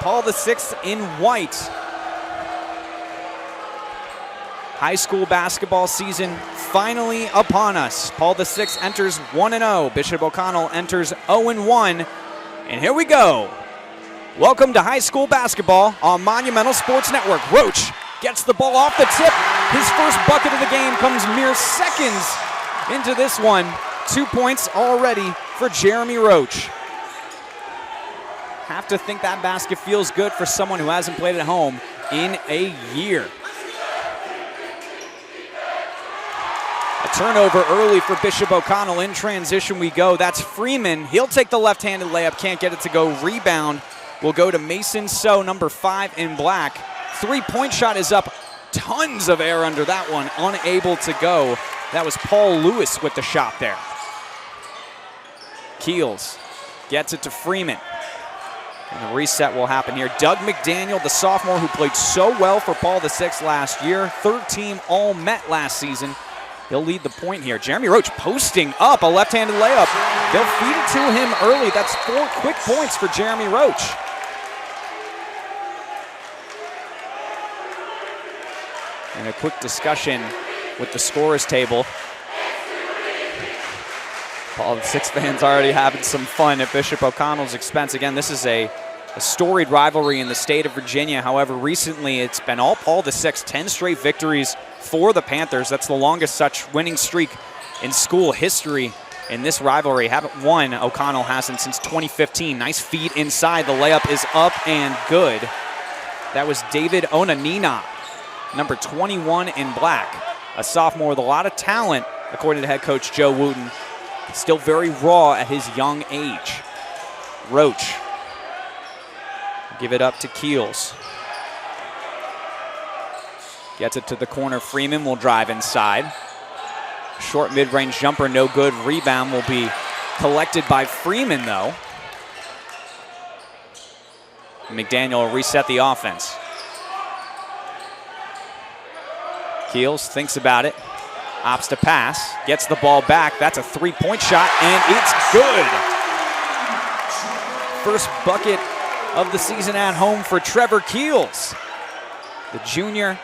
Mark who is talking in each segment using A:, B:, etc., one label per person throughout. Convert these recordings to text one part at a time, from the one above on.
A: Paul VI in white. High school basketball season finally upon us. Paul VI enters 1-0. Bishop OConnell enters 0-1. And here we go. Welcome to high school basketball on Monumental Sports Network. Roach gets the ball off the tip. His first bucket of the game comes mere seconds into this one. 2 points already for Jeremy Roach. Have to think that basket feels good for someone who hasn't played at home in a year. A turnover early for Bishop OConnell. In transition we go. That's Freeman. He'll take the left-handed layup. Can't get it to go. Rebound will go to Mason So, number 5 in black. Three-point shot is up. Tons of air under that one. Unable to go. That was Paul Lewis with the shot there. Keels gets it to Freeman. And the reset will happen here. Doug McDaniel, the sophomore who played so well for Paul VI last year. Third team All-Met last season. He'll lead the point here. Jeremy Roach posting up a left-handed layup. They'll feed it to him early. That's 4 quick points for Jeremy Roach. And a quick discussion with the scorers table. Paul VI fans already having some fun at Bishop OConnell's expense. Again, this is a storied rivalry in the state of Virginia. However, recently it's been all Paul VI, 10 straight victories for the Panthers. That's the longest such winning streak in school history in this rivalry. Haven't won, OConnell hasn't, since 2015. Nice feed inside. The layup is up and good. That was David Onanina, number 21 in black. A sophomore with a lot of talent, according to head coach Joe Wooten. Still very raw at his young age. Roach. Give it up to Keels. Gets it to the corner. Freeman will drive inside. Short mid-range jumper, no good. Rebound will be collected by Freeman, though. McDaniel will reset the offense. Keels thinks about it. Opts to pass. Gets the ball back. That's a three-point shot, and it's good. First bucket of the season at home for Trevor Keels. The junior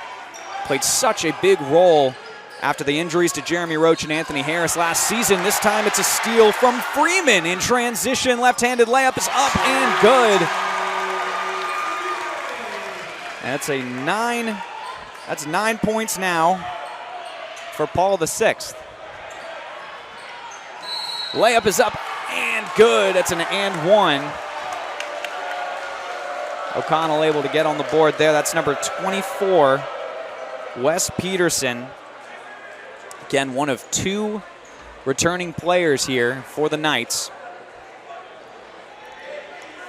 A: played such a big role after the injuries to Jeremy Roach and Anthony Harris last season. This time it's a steal from Freeman in transition. Left-handed layup is up and good. That's 9 points now for Paul VI. Layup is up and good. That's an and one. OConnell able to get on the board there. That's number 24, Wes Peterson. Again, one of 2 returning players here for the Knights.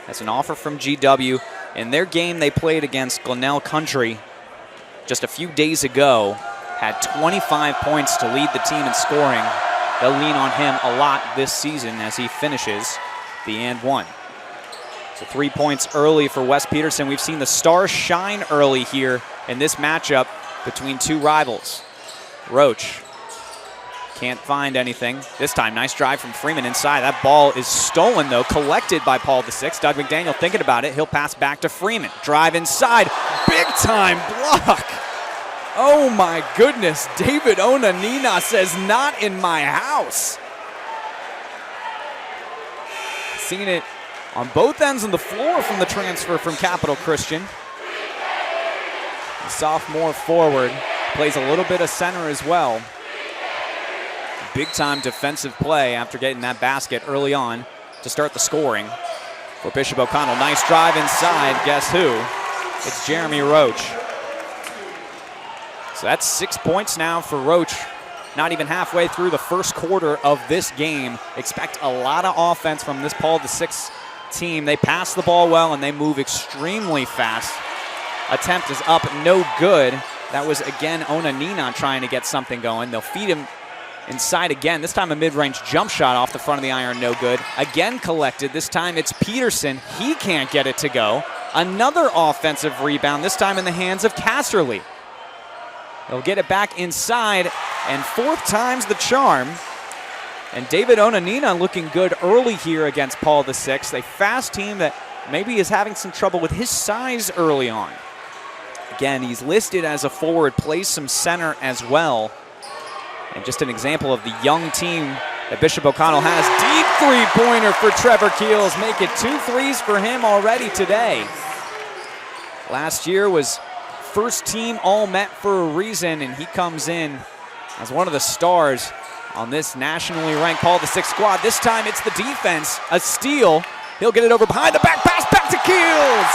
A: That's an offer from GW. In their game they played against Glenelg Country just a few days ago, had 25 points to lead the team in scoring. They'll lean on him a lot this season as he finishes the and one. So 3 points early for Wes Peterson. We've seen the Stars shine early here in this matchup between 2 rivals. Roach can't find anything. This time, nice drive from Freeman inside. That ball is stolen, though, collected by Paul VI. Doug McDaniel thinking about it. He'll pass back to Freeman. Drive inside. Big time block. Oh, my goodness. David Onanina says, not in my house. Seen it on both ends of the floor from the transfer from Capital Christian. The sophomore forward plays a little bit of center as well. Big-time defensive play after getting that basket early on to start the scoring for Bishop OConnell. Nice drive inside. Guess who? It's Jeremy Roach. So that's 6 points now for Roach. Not even halfway through the first quarter of this game. Expect a lot of offense from this Paul VI team. They pass the ball well and they move extremely fast. Attempt is up, no good. That was, again, Onanina trying to get something going. They'll feed him inside again. This time a mid-range jump shot off the front of the iron, no good. Again collected. This time it's Peterson. He can't get it to go. Another offensive rebound, this time in the hands of Casterly. He'll get it back inside, and 4th time's the charm. And David Onanina looking good early here against Paul VI. A fast team that maybe is having some trouble with his size early on. Again, he's listed as a forward, plays some center as well. And just an example of the young team that Bishop OConnell has. Deep three-pointer for Trevor Keels. Make it 2 threes for him already today. Last year was first team All-Met for a reason, and he comes in as one of the stars on this nationally ranked Paul VI squad. This time it's the defense, a steal. He'll get it over behind the back pass, back to Keels.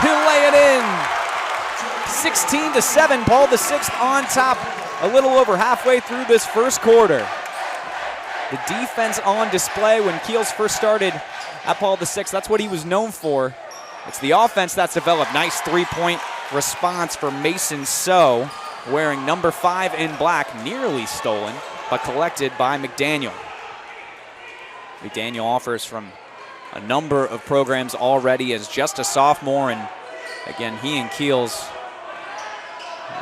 A: He'll lay it in. 16-7, Paul VI on top a little over halfway through this first quarter. The defense on display when Keels first started at Paul VI. That's what he was known for. It's the offense that's developed. Nice three-point response for Mason So, wearing number 5 in black, nearly stolen, but collected by McDaniel. McDaniel offers from a number of programs already as just a sophomore, and again, he and Keels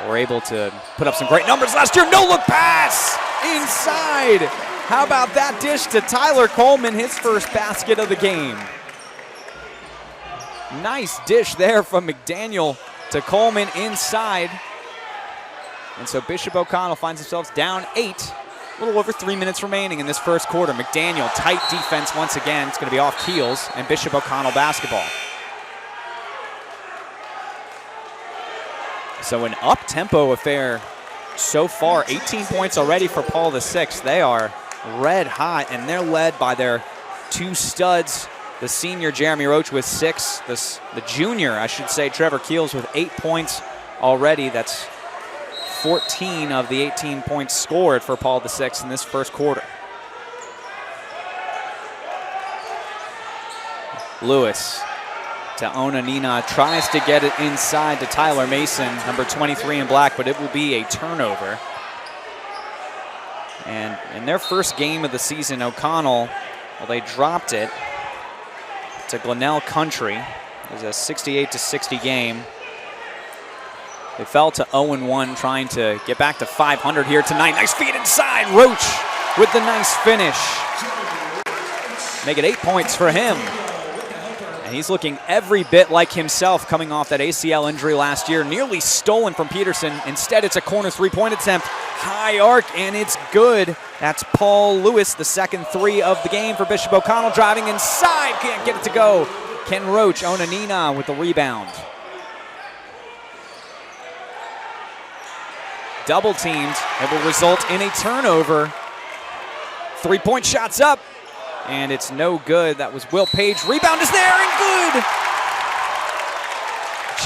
A: were able to put up some great numbers last year. No-look pass inside. How about that dish to Tyler Coleman, his first basket of the game. Nice dish there from McDaniel to Coleman inside. And so Bishop OConnell finds themselves down 8. A little over 3 minutes remaining in this first quarter. McDaniel, tight defense once again. It's going to be off Keels and Bishop OConnell basketball. So an up-tempo affair so far. 18 points already for Paul VI. They are red hot, and they're led by their 2 studs. The senior, Jeremy Roach, with 6. The junior, I should say, Trevor Keels, with 8 points already. That's 14 of the 18 points scored for Paul VI in this first quarter. Lewis to Onanina, tries to get it inside to Tyler Mason, number 23 in black, but it will be a turnover. And in their first game of the season, OConnell, well, they dropped it to Glenell Country. It was a 68-60 game. They fell to 0-1, trying to get back to 500 here tonight. Nice feed inside. Roach with the nice finish. Make it 8 points for him. And he's looking every bit like himself coming off that ACL injury last year. Nearly stolen from Peterson. Instead, it's a corner three-point attempt. High arc, and it's good. That's Paul Lewis, the second 3 of the game for Bishop OConnell. Driving inside, can't get it to go. Ken Roach, Onanina with the rebound. Double teamed. It will result in a turnover. 3-point shots up, and it's no good. That was Will Page. Rebound is there, and good.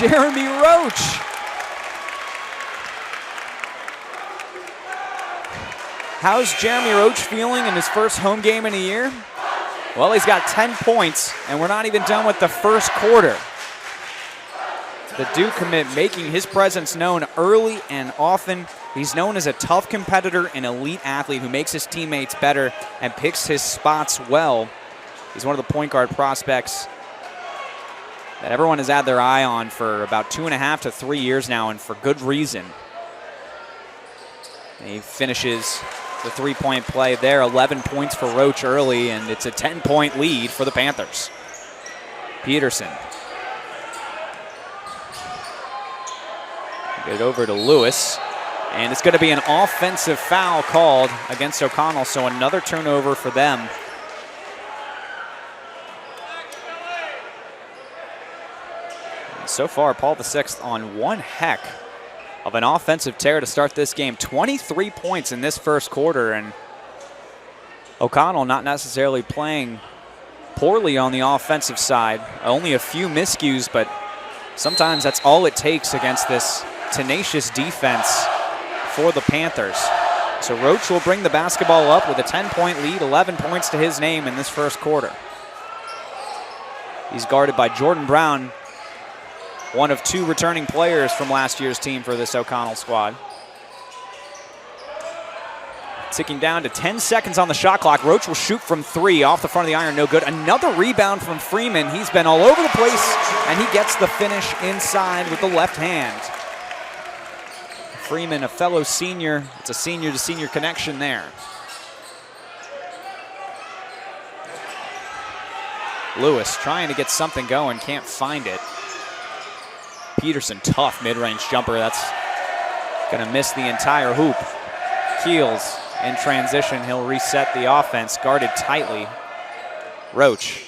A: Jeremy Roach. How's Jeremy Roach feeling in his first home game in a year? Well, he's got 10 points, and we're not even done with the first quarter. The Duke commit making his presence known early and often. He's known as a tough competitor, an elite athlete who makes his teammates better and picks his spots well. He's one of the point guard prospects that everyone has had their eye on for about 2.5 to 3 years now, and for good reason. And he finishes the 3-point play there. 11 points for Roach early, and it's a 10-point lead for the Panthers. Peterson. Get it over to Lewis, and it's going to be an offensive foul called against OConnell, so another turnover for them. And so far, Paul VI on one heck of an offensive tear to start this game. 23 points in this first quarter, and OConnell not necessarily playing poorly on the offensive side. Only a few miscues, but sometimes that's all it takes against this tenacious defense for the Panthers. So Roach will bring the basketball up with a 10-point lead, 11 points to his name in this first quarter. He's guarded by Jordan Brown, one of 2 returning players from last year's team for this OConnell squad. Ticking down to 10 seconds on the shot clock. Roach will shoot from 3 off the front of the iron, no good. Another rebound from Freeman. He's been all over the place, and he gets the finish inside with the left hand. Freeman, a fellow senior. It's a senior-to-senior connection there. Lewis trying to get something going, can't find it. Peterson, tough mid-range jumper. That's going to miss the entire hoop. Keels in transition. He'll reset the offense, guarded tightly. Roach,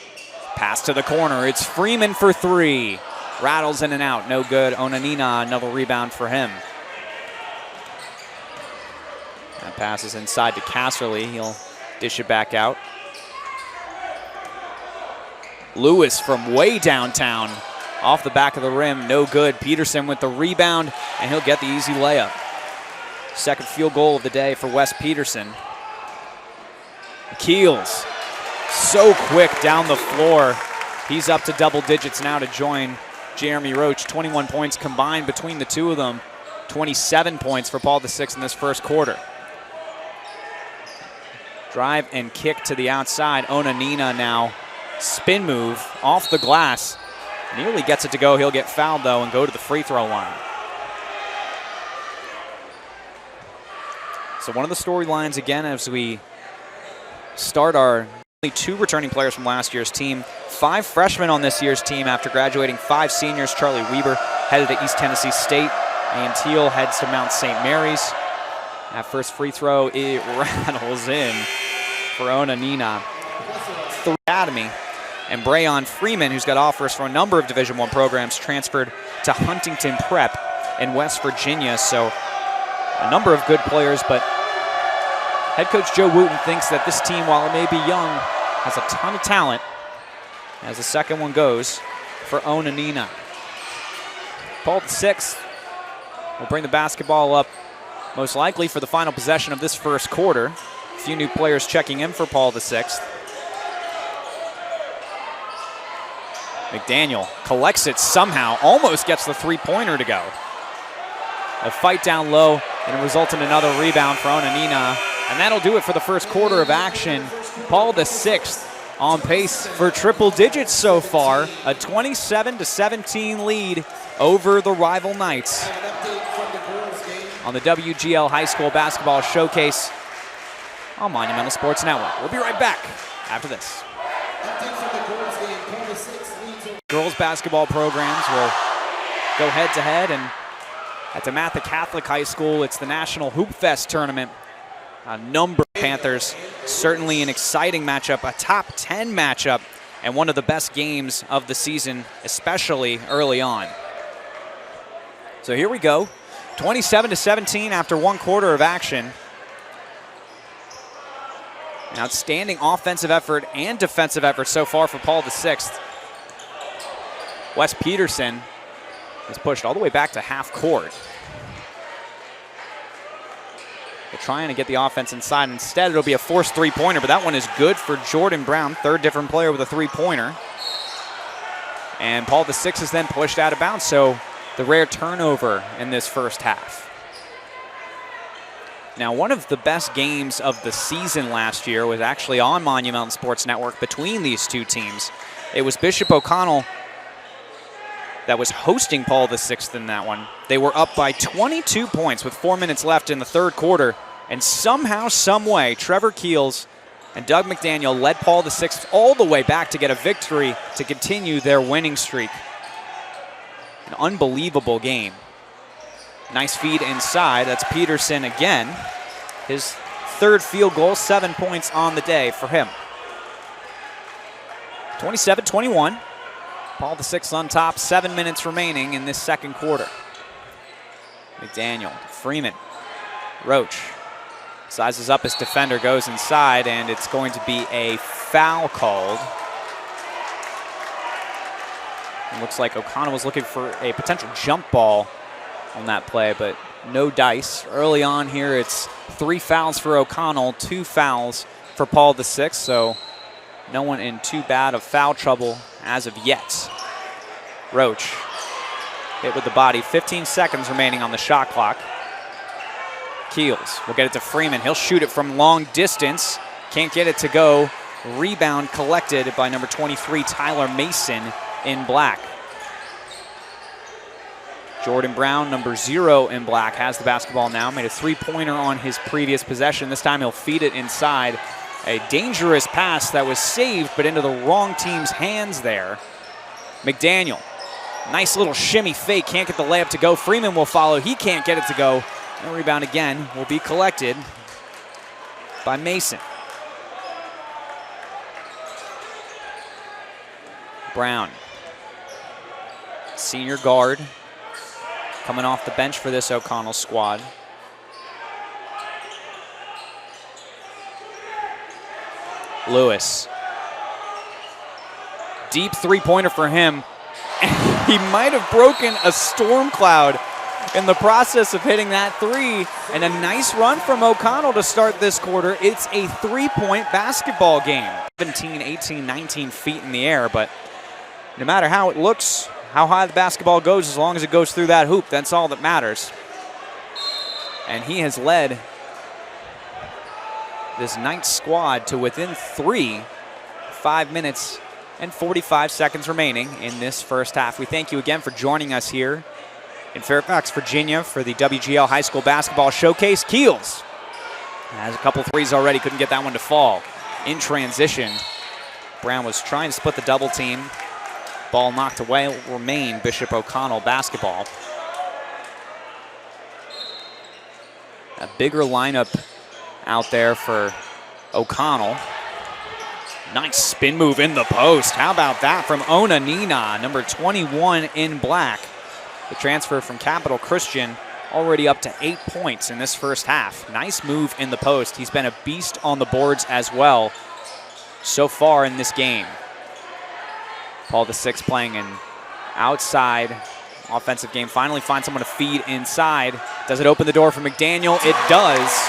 A: pass to the corner. It's Freeman for three. Rattles in and out, no good. Onanina, another rebound for him. That passes inside to Casserly. He'll dish it back out. Lewis from way downtown. Off the back of the rim, no good. Peterson with the rebound, and he'll get the easy layup. Second field goal of the day for Wes Peterson. Keels, so quick down the floor. He's up to double digits now to join Jeremy Roach. 21 points combined between the two of them. 27 points for Paul VI in this first quarter. Drive and kick to the outside. Onanina now. Spin move off the glass. Nearly gets it to go. He'll get fouled, though, and go to the free throw line. So one of the storylines, again, as we start our only two returning players from last year's team, 5 freshmen on this year's team after graduating, 5 seniors. Charlie Weber headed to East Tennessee State. Ian Teal heads to Mount St. Mary's. That first free throw, it rattles in for Onanina. The Academy. And Brayon Freeman, who's got offers from a number of Division I programs, transferred to Huntington Prep in West Virginia. So a number of good players, but head coach Joe Wooten thinks that this team, while it may be young, has a ton of talent. As the second one goes for Onanina. Paul VI will bring the basketball up most likely for the final possession of this first quarter. A few new players checking in for Paul VI. McDaniel collects it somehow, almost gets the three-pointer to go. A fight down low, and it results in another rebound for Onanina. And that'll do it for the first quarter of action. Paul VI on pace for triple digits so far. A 27-17 lead over the rival Knights on the WGL High School Basketball Showcase on Monumental Sports Network. We'll be right back after this. Girls basketball programs will go head-to-head, and at DeMatha Catholic High School, it's the National Hoop Fest Tournament. A number of Panthers, certainly an exciting matchup, a top 10 matchup, and one of the best games of the season, especially early on. So here we go, 27-17 after one quarter of action. An outstanding offensive effort and defensive effort so far for Paul VI. Wes Peterson is pushed all the way back to half court. They're trying to get the offense inside. Instead, it'll be a forced three-pointer, but that one is good for Jordan Brown, third different player with a three-pointer. And Paul VI is then pushed out of bounds, so the rare turnover in this first half. Now, one of the best games of the season last year was actually on Monumental Sports Network between these two teams. It was Bishop OConnell that was hosting Paul VI in that one. They were up by 22 points with 4 minutes left in the third quarter, and somehow, someway, Trevor Keels and Doug McDaniel led Paul VI all the way back to get a victory to continue their winning streak. An unbelievable game. Nice feed inside. That's Peterson again. His third field goal, 7 points on the day for him. 27-21. Paul VI on top, 7 minutes remaining in this second quarter. McDaniel, Freeman, Roach sizes up his defender, goes inside, and it's going to be a foul called. It looks like OConnell was looking for a potential jump ball on that play, but no dice. Early on here, it's 3 fouls for OConnell, 2 fouls for Paul VI, so no one in too bad of foul trouble as of yet. Roach hit with the body. 15 seconds remaining on the shot clock. Keels will get it to Freeman. He'll shoot it from long distance. Can't get it to go. Rebound collected by number 23, Tyler Mason in black. Jordan Brown, number 0 in black, has the basketball now. Made a three-pointer on his previous possession. This time he'll feed it inside A dangerous pass that was saved, but into the wrong team's hands there. McDaniel, nice little shimmy fake, can't get the layup to go. Freeman will follow, he can't get it to go. And the rebound again will be collected by Mason. Brown, senior guard, coming off the bench for this O'Connell squad. Lewis, deep three-pointer for him. He might have broken a storm cloud in the process of hitting that three, and a nice run from O'Connell to start this quarter. It's a three-point basketball game. 17, 18, 19 feet in the air, but no matter how it looks, how high the basketball goes, as long as it goes through that hoop, that's all that matters. And he has led this Knights squad to within 3, 5 minutes and 45 seconds remaining in this first half. We thank you again for joining us here in Fairfax, Virginia for the WGL High School Basketball Showcase. Keels has a couple threes already, couldn't get that one to fall. In transition, Brown was trying to split the double team. Ball knocked away, will remain Bishop O'Connell basketball. A bigger lineup out there for O'Connell. Nice spin move in the post. How about that from Onanina, number 21 in black. The transfer from Capital Christian, already up to 8 points in this first half. Nice move in the post. He's been a beast on the boards as well so far in this game. Paul VI playing an outside offensive game. Finally finds someone to feed inside. Does it open the door for McDaniel? It does.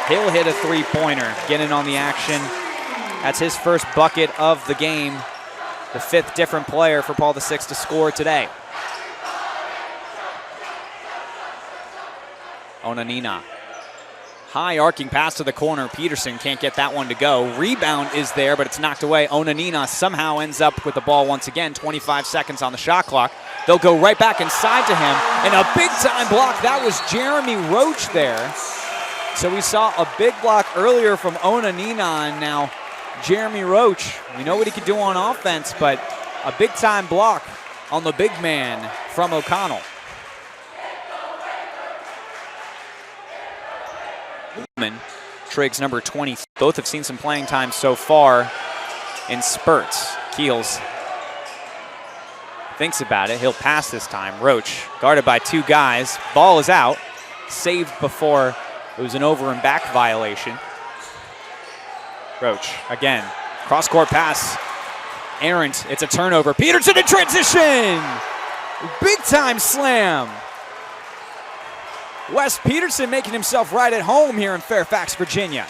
A: He'll hit a three-pointer, get in on the action. That's his first bucket of the game. The 5th different player for Paul VI to score today. Onanina. High arcing pass to the corner. Peterson can't get that one to go. Rebound is there, but it's knocked away. Onanina somehow ends up with the ball once again. 25 seconds on the shot clock. They'll go right back inside to him. And a big-time block. That was Jeremy Roach there. So we saw a big block earlier from Onanina, and now Jeremy Roach. We know what he could do on offense, but a big-time block on the big man from O'Connell. Triggs, number 20. Both have seen some playing time so far in spurts. Keels thinks about it. He'll pass this time. Roach guarded by 2 guys. Ball is out. Saved before it was an over and back violation. Roach again. Cross-court pass. Errant. It's a turnover. Peterson in transition. Big-time slam. Wes Peterson making himself right at home here in Fairfax, Virginia.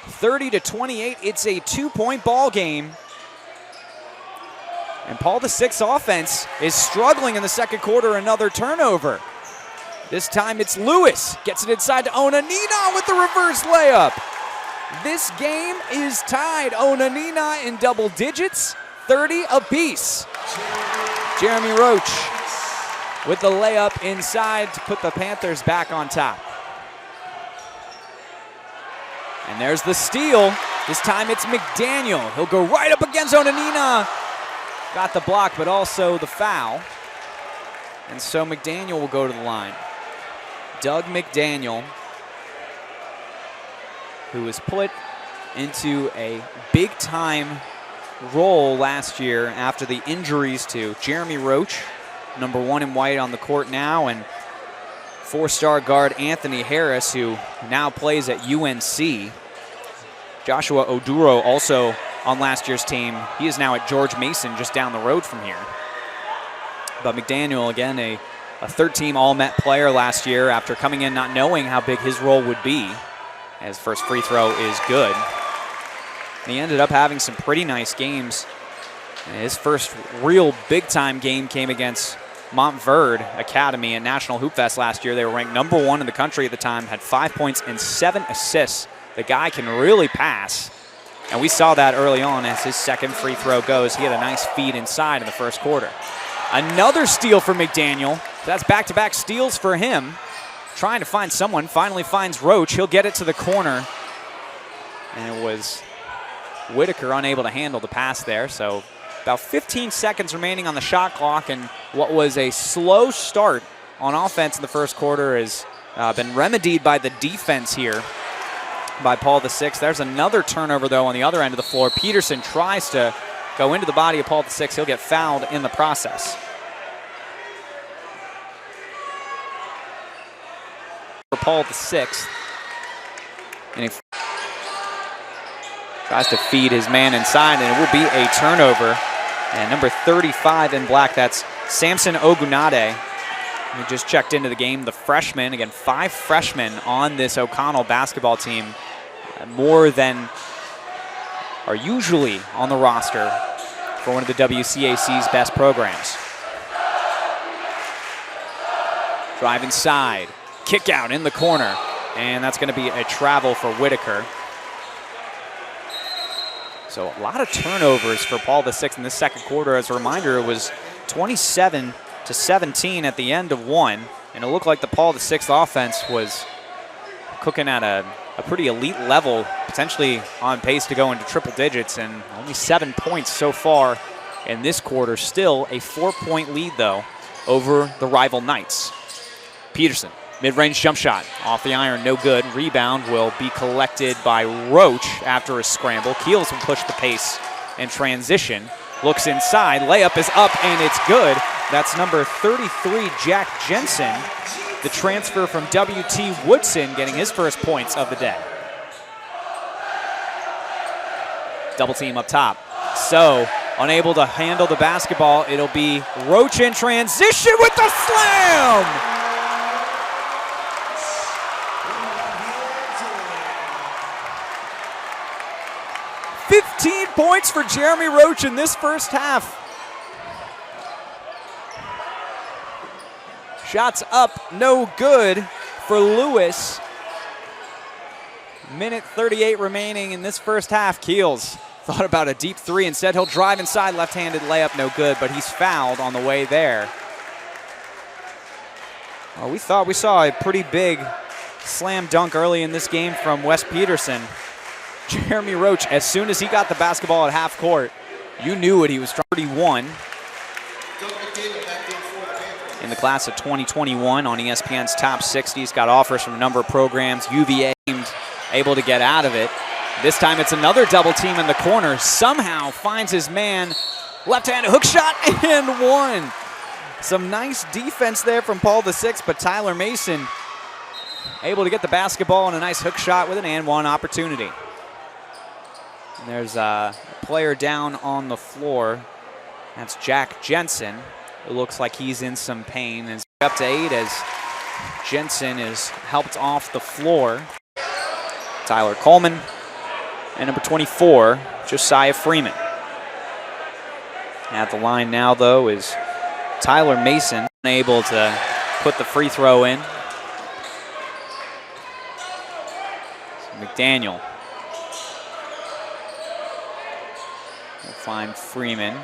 A: 30-28, it's a 2-point ball game. And Paul VI offense is struggling in the second quarter, another turnover. This time it's Lewis, gets it inside to Onanina with the reverse layup. This game is tied. Onanina in double digits, 30 apiece. Jeremy Roach with the layup inside to put the Panthers back on top. And there's the steal. This time it's McDaniel. He'll go right up against Onanina. Got the block, but also the foul. And so McDaniel will go to the line. Doug McDaniel, who was put into a big-time role last year after the injuries to Jeremy Roach, number 1 in white on the court now, and 4-star guard Anthony Harris, who now plays at UNC. Joshua Oduro also on last year's team. He is now at George Mason, just down the road from here. But McDaniel, again, a third-team All-Met player last year after coming in not knowing how big his role would be. His first free throw is good. And he ended up having some pretty nice games. And his first real big-time game came against Montverde Academy at National Hoop Fest last year. They were ranked number 1 in the country at the time, had 5 points and 7 assists. The guy can really pass. And we saw that early on as his second free throw goes. He had a nice feed inside in the first quarter. Another steal for McDaniel. That's back-to-back steals for him. Trying to find someone, finally finds Roach. He'll get it to the corner. And it was Whitaker unable to handle the pass there. So about 15 seconds remaining on the shot clock, and what was a slow start on offense in the first quarter has been remedied by the defense here by Paul VI. There's another turnover, though, on the other end of the floor. Peterson tries to go into the body of Paul VI. He'll get fouled in the process. For Paul VI. And he tries to feed his man inside, and it will be a turnover. And number 35 in black, that's Samson Ogunade. He just checked into the game, the freshman. Again, 5 freshmen on this OConnell basketball team, more than are usually on the roster for one of the WCAC's best programs. Drive inside, kick out in the corner, and that's going to be a travel for Whitaker. So a lot of turnovers for Paul VI in this second quarter. As a reminder, it was 27-17 at the end of one, and it looked like the Paul VI offense was cooking at a pretty elite level, potentially on pace to go into triple digits, and only 7 points so far in this quarter. Still a 4-point lead, though, over the rival Knights. Peterson, mid-range jump shot, off the iron, no good. Rebound will be collected by Roach after a scramble. Keels will push the pace in transition. Looks inside, layup is up, and it's good. That's number 33, Jack Jensen, the transfer from W.T. Woodson, getting his first points of the day. Double team up top. So, unable to handle the basketball, it'll be Roach in transition with the slam! 15 points for Jeremy Roach in this first half. Shots up, no good for Lewis. Minute 38 remaining in this first half. Keels thought about a deep three. Instead, he'll drive inside, left-handed layup, no good, but he's fouled on the way there. Well, we thought we saw a pretty big slam dunk early in this game from Wes Peterson. Jeremy Roach, as soon as he got the basketball at half court, you knew what he was trying. 31 in the class of 2021 on ESPN's Top 60. He's got offers from a number of programs. UVA able to get out of it. This time it's another double team in the corner. Somehow finds his man. Left-handed hook shot and one. Some nice defense there from Paul VI, but Tyler Mason able to get the basketball and a nice hook shot with an and one opportunity. And there's a player down on the floor. That's Jack Jensen. It looks like he's in some pain. And up to 8 as Jensen is helped off the floor. Tyler Coleman and number 24, Josiah Freeman. At the line now, though, is Tyler Mason, unable to put the free throw in. McDaniel will find Freeman.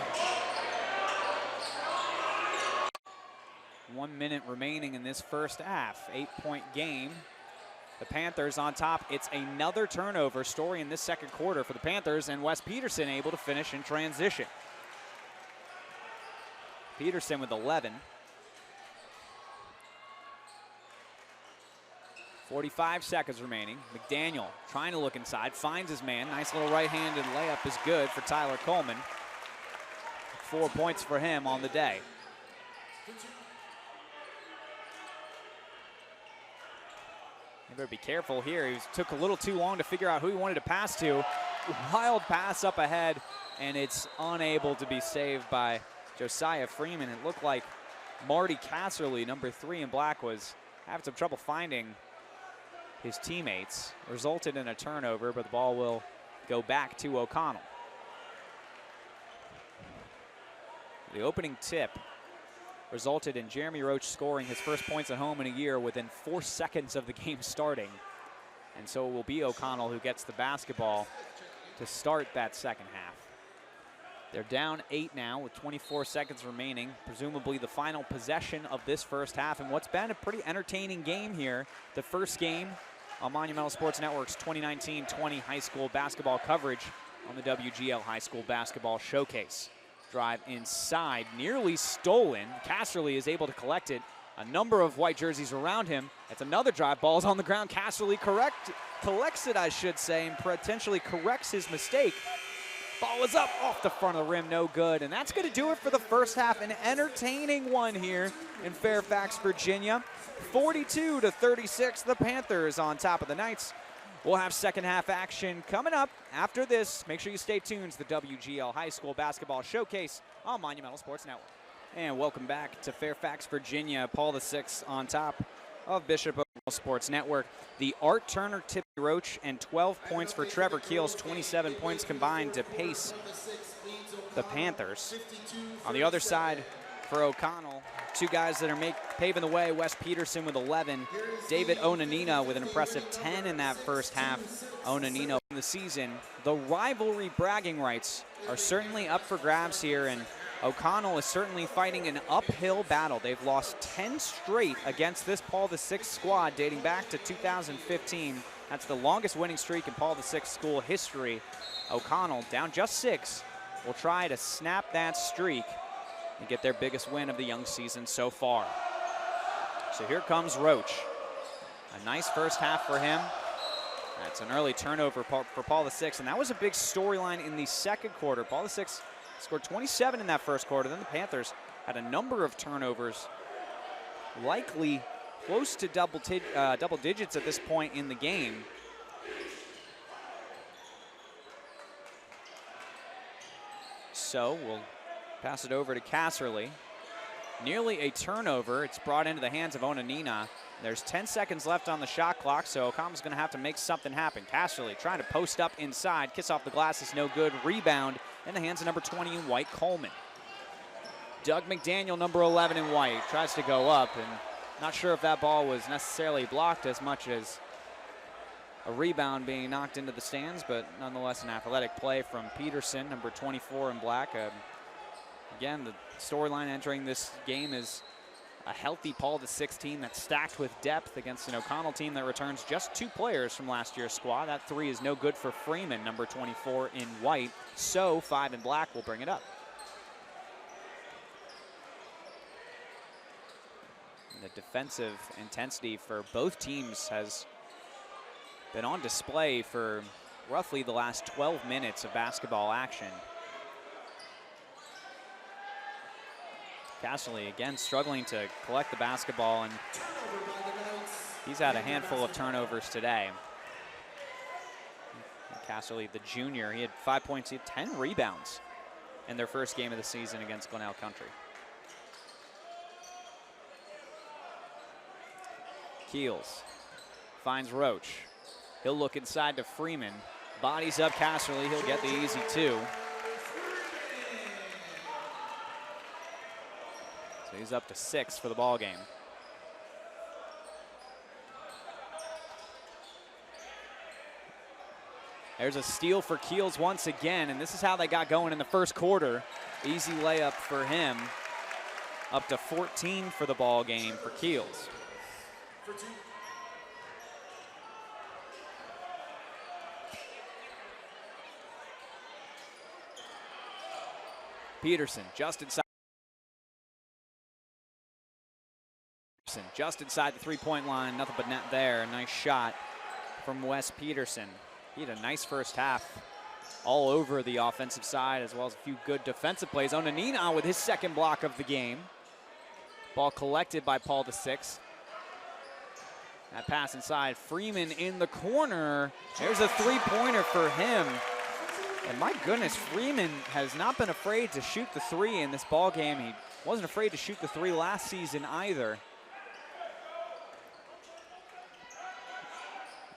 A: 1 minute remaining in this first half. 8-point game. The Panthers on top. It's another turnover story in this second quarter for the Panthers, and Wes Peterson able to finish in transition. Peterson with 11. 45 seconds remaining. McDaniel trying to look inside, finds his man. Nice little right-handed layup is good for Tyler Coleman. 4 points for him on the day. You better be careful here. He took a little too long to figure out who he wanted to pass to. Wild pass up ahead, and it's unable to be saved by Josiah Freeman. It looked like Marty Casserly, number 3 in black, was having some trouble finding his teammates. Resulted in a turnover, but the ball will go back to OConnell. The opening tip resulted in Jeremy Roach scoring his first points at home in a year within 4 seconds of the game starting. And so it will be OConnell who gets the basketball to start that second half. They're down 8 now with 24 seconds remaining, presumably the final possession of this first half, and what's been a pretty entertaining game here. The first game on Monumental Sports Network's 2019-20 high school basketball coverage on the WGL High School Basketball Showcase. Drive inside, nearly stolen. Casserly is able to collect it. A number of white jerseys around him. It's another drive. Ball's on the ground. Casserly collects it, I should say, and potentially corrects his mistake. Ball is up off the front of the rim, no good. And that's going to do it for the first half. An entertaining one here in Fairfax, Virginia. 42-36, the Panthers on top of the Knights. We'll have second half action coming up after this. Make sure you stay tuned to the WGL High School Basketball Showcase on Monumental Sports Network. And welcome back to Fairfax, Virginia. Paul VI on top of Bishop O'Connell Sports Network. The Art Turner, Tippy Roach, and 12 points for Trevor Keels, 27 points combined to pace the Panthers. On the other side for O'Connell, two guys that are paving the way. Wes Peterson with 11. David Onanina with an impressive 10 in that first half. Onanina in the season. The rivalry bragging rights are certainly up for grabs here, and O'Connell is certainly fighting an uphill battle. They've lost 10 straight against this Paul VI squad dating back to 2015. That's the longest winning streak in Paul VI school history. O'Connell, down just 6, will try to snap that streak and get their biggest win of the young season so far. So here comes Roach. A nice first half for him. That's an early turnover for Paul VI, and that was a big storyline in the second quarter. Paul VI scored 27 in that first quarter. Then the Panthers had a number of turnovers, likely close to double digits at this point in the game. So we'll pass it over to Casserly. Nearly a turnover. It's brought into the hands of Onanina. There's 10 seconds left on the shot clock, so O'Connell's going to have to make something happen. Casserly trying to post up inside. Kiss off the glass is no good. Rebound in the hands of number 20 in white, Coleman. Doug McDaniel, number 11 in white, tries to go up, and not sure if that ball was necessarily blocked as much as a rebound being knocked into the stands, but nonetheless an athletic play from Peterson, number 24 in black. Again, the storyline entering this game is a healthy Paul VI team that's stacked with depth against an O'Connell team that returns just 2 players from last year's squad. That 3 is no good for Freeman, number 24 in white. So 5 in black will bring it up. And the defensive intensity for both teams has been on display for roughly the last 12 minutes of basketball action. Casserly again struggling to collect the basketball, and he's had a handful of turnovers today. Casserly, the junior, he had 5 points, he had 10 rebounds in their first game of the season against Glenelg Country. Keels finds Roach. He'll look inside to Freeman. Bodies up Casserly, he'll get the easy 2. So he's up to 6 for the ball game. There's a steal for Keels once again, and this is how they got going in the first quarter. Easy layup for him. Up to 14 for the ball game for Keels. Peterson just inside. Just inside the three-point line, nothing but net there. Nice shot from Wes Peterson. He had a nice first half all over the offensive side, as well as a few good defensive plays. Onanina with his second block of the game. Ball collected by Paul VI. That pass inside, Freeman in the corner. There's a three-pointer for him. And my goodness, Freeman has not been afraid to shoot the 3 in this ball game. He wasn't afraid to shoot the 3 last season either.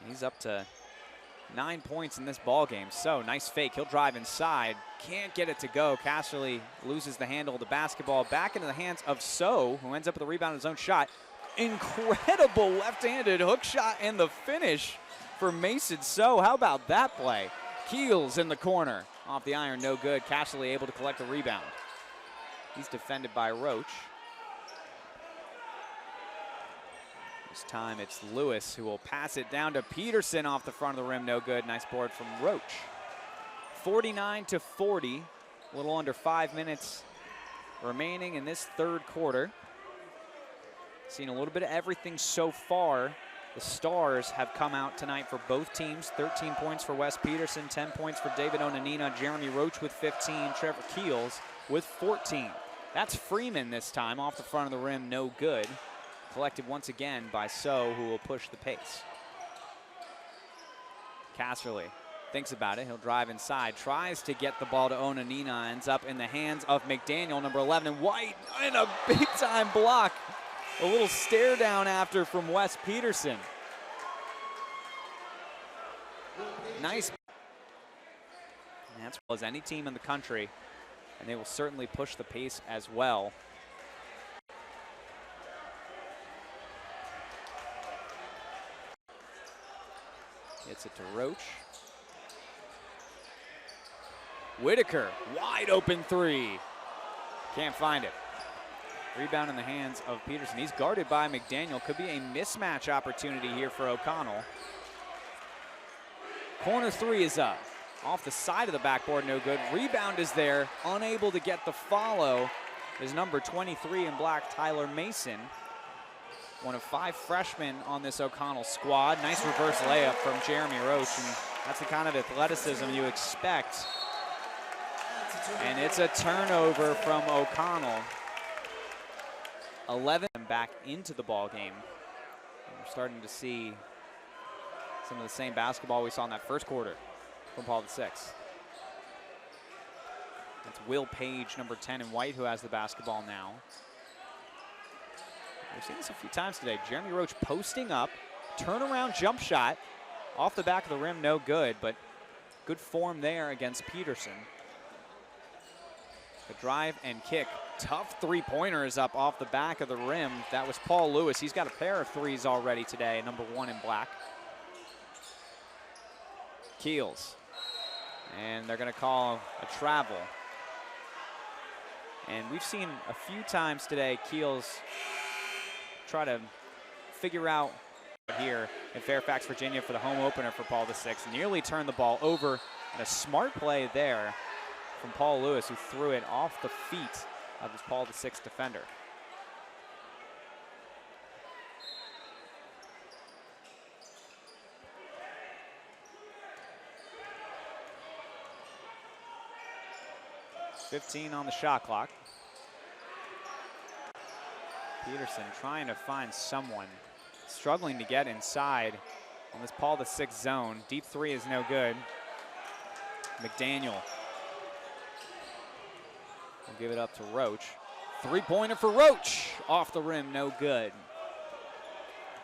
A: He's up to 9 points in this ball game. So nice fake. He'll drive inside. Can't get it to go. Casserly loses the handle of the basketball back into the hands of So, who ends up with a rebound on his own shot. Incredible left-handed hook shot and the finish for Mason So. How about that play? Keels in the corner. Off the iron, no good. Casserly able to collect the rebound. He's defended by Roach. This time it's Lewis who will pass it down to Peterson off the front of the rim. No good. Nice board from Roach. 49-40. A little under 5 minutes remaining in this third quarter. Seen a little bit of everything so far. The stars have come out tonight for both teams. 13 points for Wes Peterson, 10 points for David Onanina, Jeremy Roach with 15, Trevor Keels with 14. That's Freeman this time, off the front of the rim, no good. Collected once again by So, who will push the pace. Casserly thinks about it. He'll drive inside, tries to get the ball to Onanina, ends up in the hands of McDaniel, number 11, and White in a big-time block. A little stare down after from Wes Peterson. Nice. And that's as well as any team in the country, and they will certainly push the pace as well. Gets it to Roach. Whitaker, wide open three. Can't find it. Rebound in the hands of Peterson. He's guarded by McDaniel. Could be a mismatch opportunity here for O'Connell. Corner three is up. Off the side of the backboard, no good. Rebound is there. Unable to get the follow is number 23 in black, Tyler Mason. One of 5 freshmen on this O'Connell squad. Nice reverse layup from Jeremy Roach, and that's the kind of athleticism you expect. And it's a turnover from O'Connell. 11 back into the ball game. And we're starting to see some of the same basketball we saw in that first quarter from Paul VI. That's Will Page, number 10 in white, who has the basketball now. We've seen this a few times today. Jeremy Roach posting up, turnaround jump shot, off the back of the rim, no good, but good form there against Peterson. The drive and kick. Tough three-pointer is up off the back of the rim. That was Paul Lewis. He's got a pair of threes already today, number 1 in black. Keels. And they're going to call a travel. And we've seen a few times today Keels try to figure out here in Fairfax, Virginia for the home opener for Paul VI. Nearly turned the ball over, and a smart play there from Paul Lewis, who threw it off the feet of his Paul VI defender. .15 on the shot clock. Peterson trying to find someone, struggling to get inside on this Paul VI zone. Deep three is no good. McDaniel will give it up to Roach. Three-pointer for Roach. Off the rim, no good.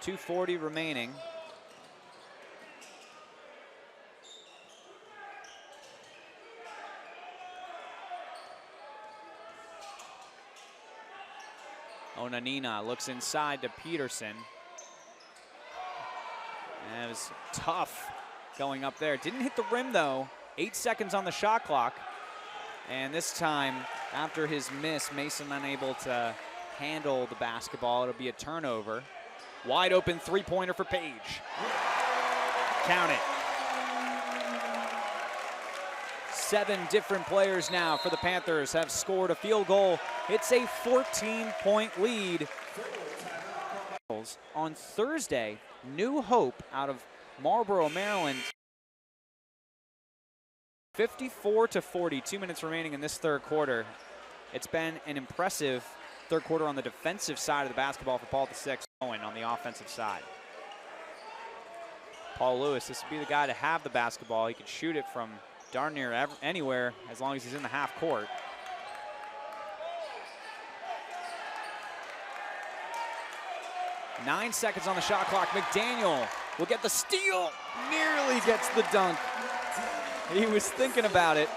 A: 2:40 remaining. Onanina looks inside to Peterson. And it was tough going up there. Didn't hit the rim though. 8 seconds on the shot clock. And this time, after his miss, Mason unable to handle the basketball. It'll be a turnover. Wide open three-pointer for Page. Count it. 7 different players now for the Panthers have scored a field goal. It's a 14-point lead. On Thursday, New Hope out of Marlboro, Maryland. 54-40, 2 minutes remaining in this third quarter. It's been an impressive third quarter on the defensive side of the basketball for Paul VI, going on the offensive side. Paul Lewis, this would be the guy to have the basketball. He could shoot it from darn near anywhere as long as he's in the half court. Nine seconds on the shot clock. McDaniel will get the steal. Nearly gets the dunk. He was thinking about it.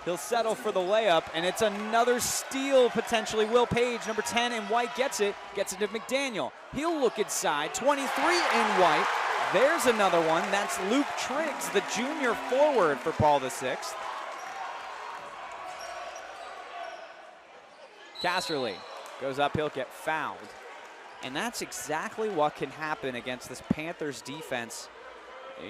A: He'll settle for the layup, and it's another steal potentially. Will Page, number 10 in white, gets it to McDaniel. He'll look inside, 23 in white. There's another one. That's Luke Triggs, the junior forward for Paul VI. Casserly goes up, he'll get fouled. And that's exactly what can happen against this Panthers defense.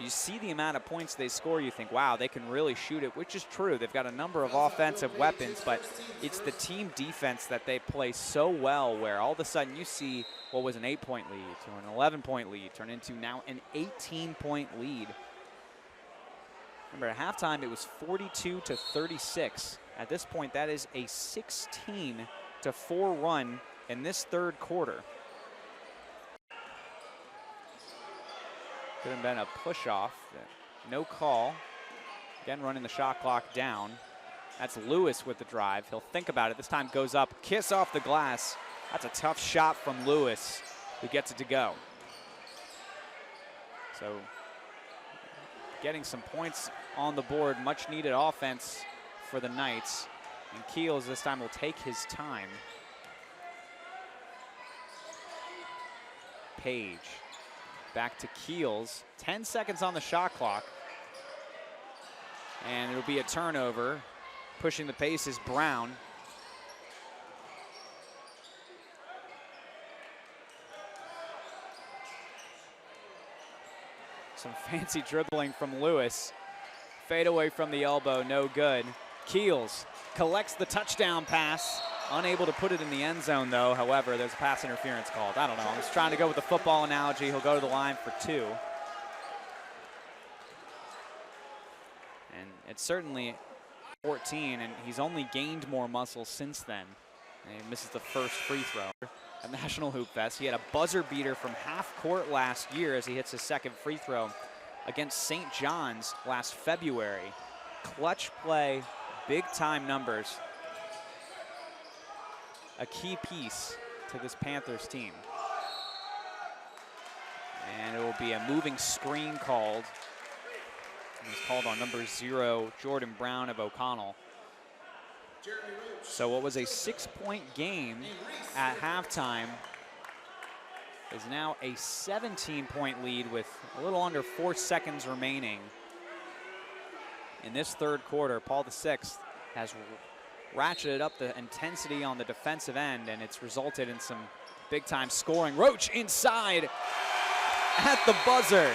A: You see the amount of points they score, you think, wow, they can really shoot it, which is true. They've got a number of offensive weapons, but it's the team defense that they play so well where all of a sudden you see what was an 8-point lead to an 11-point lead turn into now an 18-point lead. Remember, at halftime, it was 42-36. At this point, that is a 16-4 run in this third quarter. Could have been a push-off. No call. Again, running the shot clock down. That's Lewis with the drive. He'll think about it. This time goes up. Kiss off the glass. That's a tough shot from Lewis, who gets it to go. So getting some points on the board. Much needed offense for the Knights. And Keels this time will take his time. Page. Back to Keels, 10 seconds on the shot clock. And it'll be a turnover. Pushing the pace is Brown. Some fancy dribbling from Lewis. Fade away from the elbow, no good. Keels collects the touchdown pass. Unable to put it in the end zone, though. However, there's a pass interference called. I don't know. I'm just trying to go with the football analogy. He'll go to the line for 2. And it's certainly 14, and he's only gained more muscle since then. And he misses the first free throw at National Hoop Fest. He had a buzzer beater from half court last year as he hits his second free throw against St. John's last February. Clutch play, big time numbers. A key piece to this Panthers team. And it will be a moving screen called. It's called on number 0, Jordan Brown of OConnell. So what was a 6-point game at halftime is now a 17-point lead with a little under 4 seconds remaining. In this third quarter, Paul VI has ratcheted up the intensity on the defensive end, and it's resulted in some big-time scoring. Roach inside at the buzzer.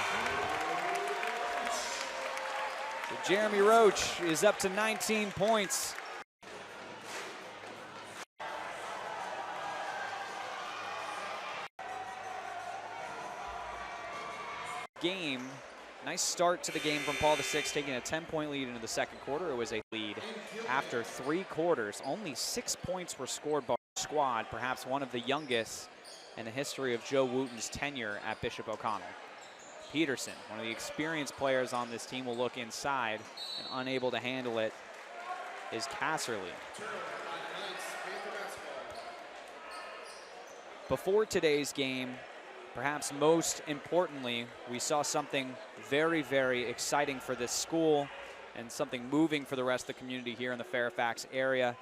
A: So Jeremy Roach is up to 19 points. Game. Nice start to the game from Paul VI, taking a 10-point lead into the second quarter. It was a lead after 3 quarters. Only 6 points were scored by the squad, perhaps one of the youngest in the history of Joe Wooten's tenure at Bishop O'Connell. Peterson, one of the experienced players on this team, will look inside, and unable to handle it is Casserly. Before today's game, perhaps most importantly, we saw something very, very exciting for this school and something moving for the rest of the community here in the Fairfax area.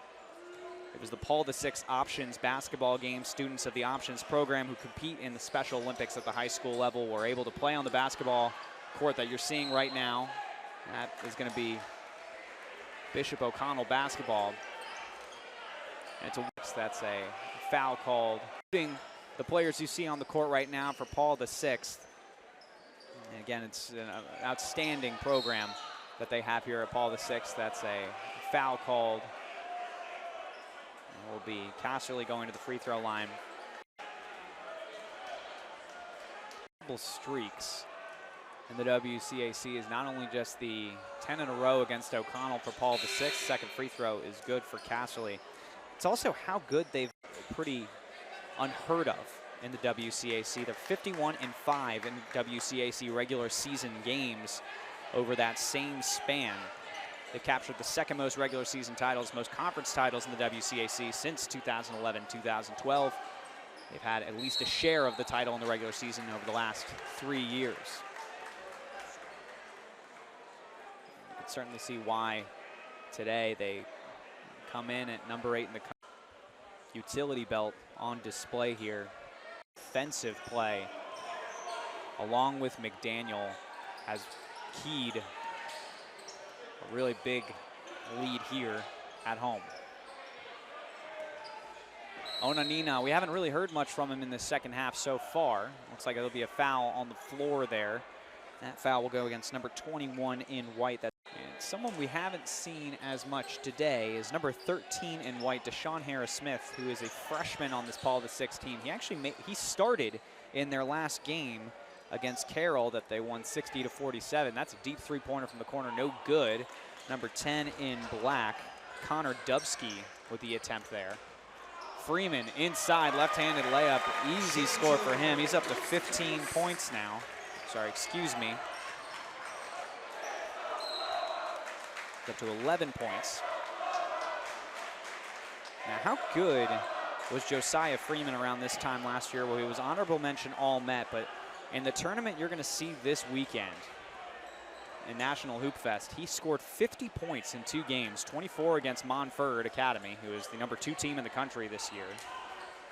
A: It was the Paul VI Options basketball game. Students of the Options program who compete in the Special Olympics at the high school level were able to play on the basketball court that you're seeing right now. That is going to be Bishop O'Connell basketball. And that's a foul called. The players you see on the court right now for Paul VI. And again, it's an outstanding program that they have here at Paul VI. That's a foul called. And will be Casserly going to the free throw line. Streaks in the WCAC is not only just the 10 in a row against O'Connell for Paul VI. Second free throw is good for Casserly. It's also how good they've pretty unheard of in the WCAC. They're 51-5 in WCAC regular season games over that same span. They captured the second most regular season titles, most conference titles in the WCAC since 2011-2012. They've had at least a share of the title in the regular season over the last 3 years. You can certainly see why today they come in at number 8 in the country. Utility belt on display here. Offensive play, along with McDaniel, has keyed a really big lead here at home. Onanina, we haven't really heard much from him in the second half so far. Looks like it'll be a foul on the floor there. That foul will go against number 21 in white. And someone we haven't seen as much today is number 13 in white, Deshaun Harris-Smith, who is a freshman on this Paul VI team. He actually he started in their last game against Carroll that they won 60-47. That's a deep three-pointer from the corner, no good. Number 10 in black, Connor Dubsky with the attempt there. Freeman inside, left-handed layup, easy score for him. He's up to 15 points now. Sorry, excuse me. Up to 11 points. Now, how good was Josiah Freeman around this time last year? Well, he was honorable mention All-Met, but in the tournament you're going to see this weekend in National Hoop Fest, he scored 50 points in 2 games, 24 against Monfort Academy, who is the number 2 team in the country this year.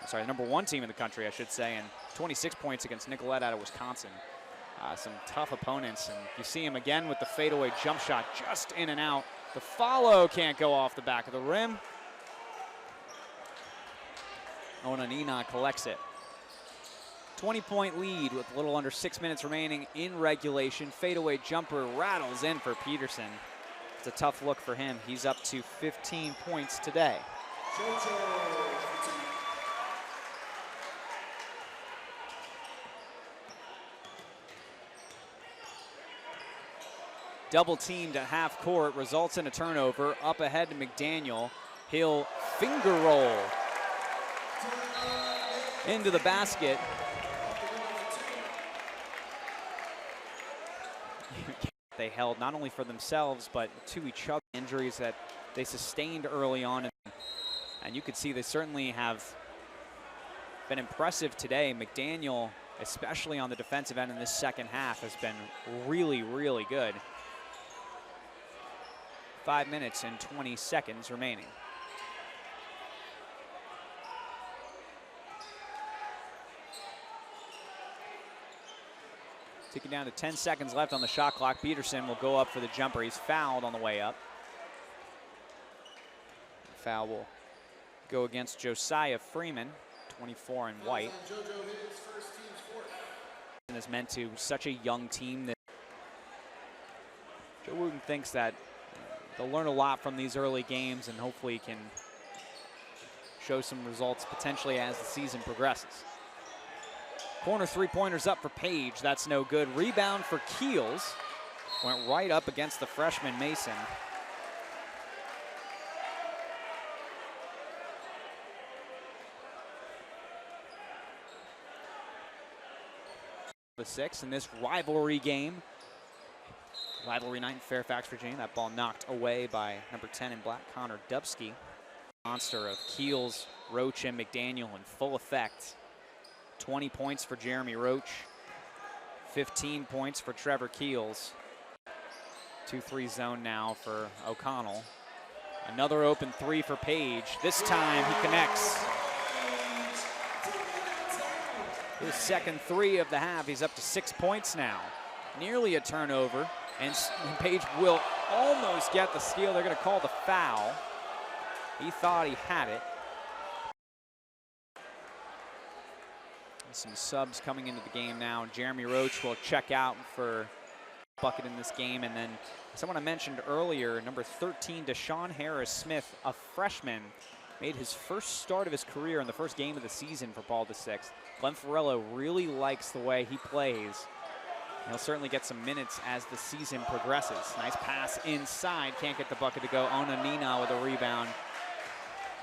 A: Sorry, the number 1 team in the country, I should say, and 26 points against Nicolette out of Wisconsin. Some tough opponents, and you see him again with the fadeaway jump shot, just in and out. The follow can't go off the back of the rim. Onanina collects it. 20-point lead with a little under 6 minutes remaining in regulation. Fadeaway jumper rattles in for Peterson. It's a tough look for him. He's up to 15 points today. Double teamed at half court, results in a turnover. Up ahead to McDaniel. He'll finger roll into the basket. They held not only for themselves, but to each other. Injuries that they sustained early on. And you could see they certainly have been impressive today. McDaniel, especially on the defensive end in this second half, has been really, really good. 5 minutes and 20 seconds remaining. Taking down to 10 seconds left on the shot clock. Peterson will go up for the jumper. He's fouled on the way up. The foul will go against Josiah Freeman, 24 in white. And is meant to such a young team that Joe Wooten thinks that they'll learn a lot from these early games and hopefully can show some results potentially as the season progresses. Corner three-pointers up for Page. That's no good. Rebound for Keels. Went right up against the freshman Mason. The 6 in this rivalry game. Rivalry night in Fairfax, Virginia. That ball knocked away by number 10 in black, Connor Dubsky. Monster of Keels, Roach, and McDaniel in full effect. 20 points for Jeremy Roach. 15 points for Trevor Keels. 2-3 zone now for O'Connell. Another open 3 for Page. This time he connects. His second 3 of the half. He's up to 6 points now. Nearly a turnover. And Page will almost get the steal. They're going to call the foul. He thought he had it. Some subs coming into the game now. Jeremy Roach will check out for a bucket in this game. And then someone I mentioned earlier, number 13, Deshaun Harris-Smith, a freshman, made his first start of his career in the first game of the season for Paul VI. Glenn Farello really likes the way he plays. He'll certainly get some minutes as the season progresses. Nice pass inside, can't get the bucket to go. Onanina with a rebound.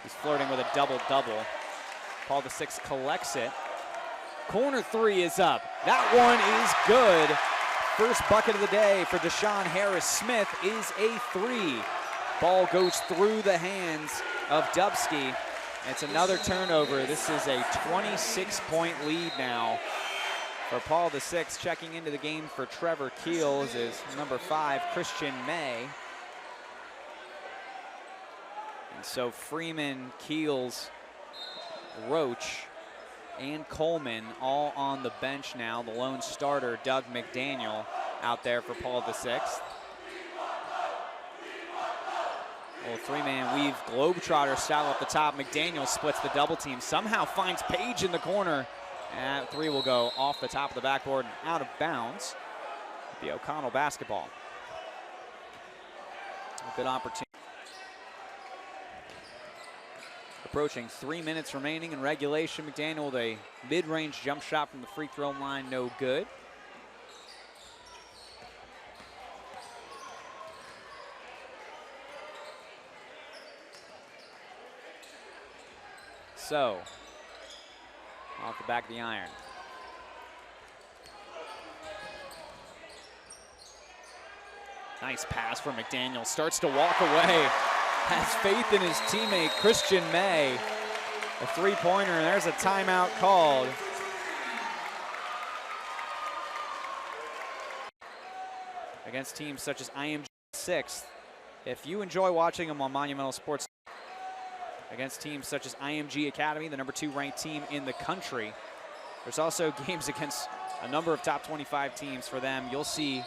A: He's flirting with a double-double. Paul VI collects it. Corner 3 is up. That one is good. First bucket of the day for Deshaun Harris-Smith is a 3. Ball goes through the hands of Dubsky. It's another turnover. This is a 26-point lead now for Paul VI. Checking into the game for Trevor Keels is number 5, Christian May. And so Freeman, Keels, Roach, and Coleman all on the bench now. The lone starter, Doug McDaniel, out there for Paul VI. Little three-man weave, Globetrotter style up the top. McDaniel splits the double team, somehow finds Page in the corner. And that three will go off the top of the backboard and out of bounds. The O'Connell basketball. A good opportunity. Approaching 3 minutes remaining in regulation. McDaniel with a mid-range jump shot from the free throw line, no good. So, off the back of the iron. Nice pass from McDaniel. Starts to walk away. Has faith in his teammate, Christian May. A three-pointer, and there's a timeout called. Against teams such as IMG 6th. If you enjoy watching them on Monumental Sports, against teams such as IMG Academy, the #2 ranked team in the country. There's also games against a number of top 25 teams for them. You'll see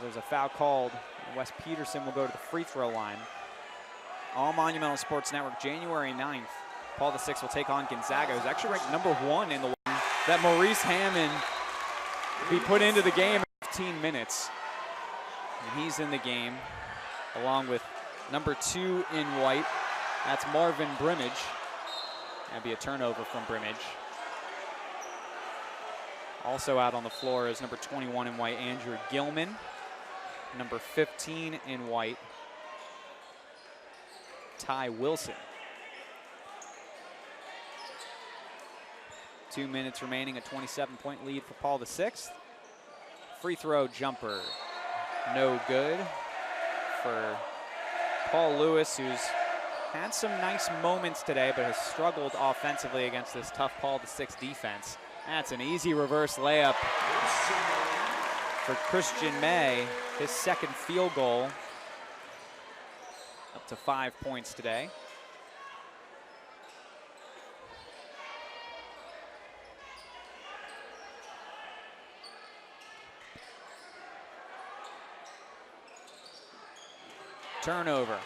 A: there's a foul called. Wes Peterson will go to the free throw line. On Monumental Sports Network, January 9th, Paul VI will take on Gonzaga, who's actually ranked #1 in the one that Maurice Hammond be put into the game in 15 minutes. And he's in the game along with #2 in white. That's Marvin Brimage. That'd be a turnover from Brimage. Also out on the floor is #21 in white, Andrew Gilman. #15 in white, Ty Wilson. 2 minutes remaining, a 27-point lead for Paul VI. Free throw jumper, no good for Paul Lewis, who's had some nice moments today, but has struggled offensively against this tough Paul VI defense. That's an easy reverse layup for Christian May, his second field goal, up to 5 points today. Turnover.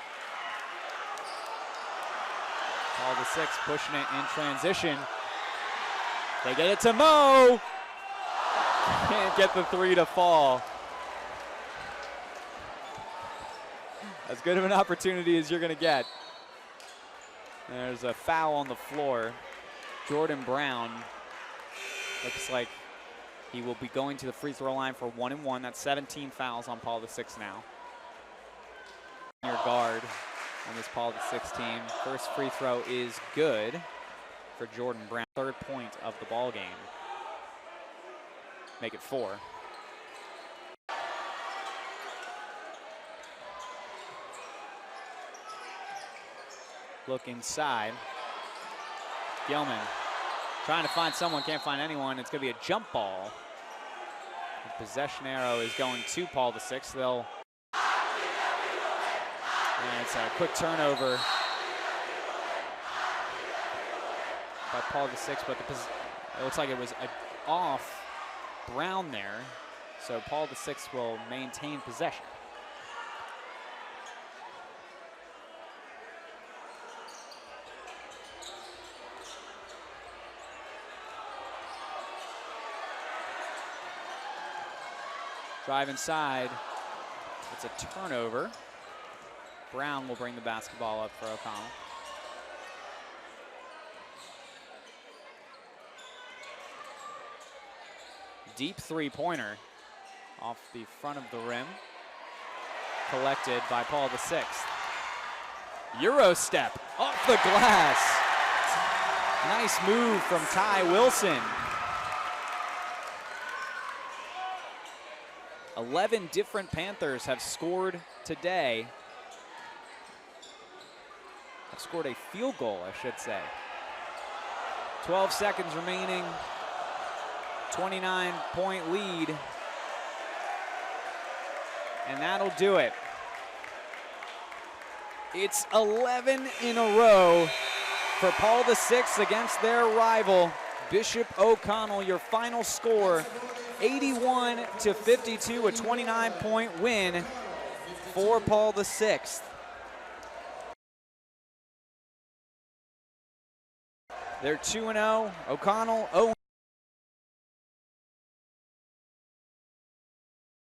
A: Paul VI pushing it in transition. They get it to Mo. Can't get the three to fall. As good of an opportunity as you're going to get. There's a foul on the floor. Jordan Brown looks like he will be going to the free throw line for 1 and 1. That's 17 fouls on Paul VI now. Your guard on this Paul VI team. First free throw is good for Jordan Brown. Third point of the ball game. Make it 4. Look inside. Gilman trying to find someone, can't find anyone. It's going to be a jump ball. The possession arrow is going to Paul VI. They'll. And it's a quick turnover by Paul VI, but it looks like it was off Brown there, so Paul VI will maintain possession. Drive inside. It's a turnover. Brown will bring the basketball up for O'Connell. Deep three-pointer off the front of the rim. Collected by Paul VI. Euro step off the glass. Nice move from Ty Wilson. 11 different Panthers have scored today. Have scored a field goal, I should say. 12 seconds remaining. 29-point lead. And that'll do it. It's 11 in a row for Paul VI against their rival, Bishop O'Connell. Your final score, 81-52, a 29-point win for Paul VI. They're 2-0. O'Connell 0.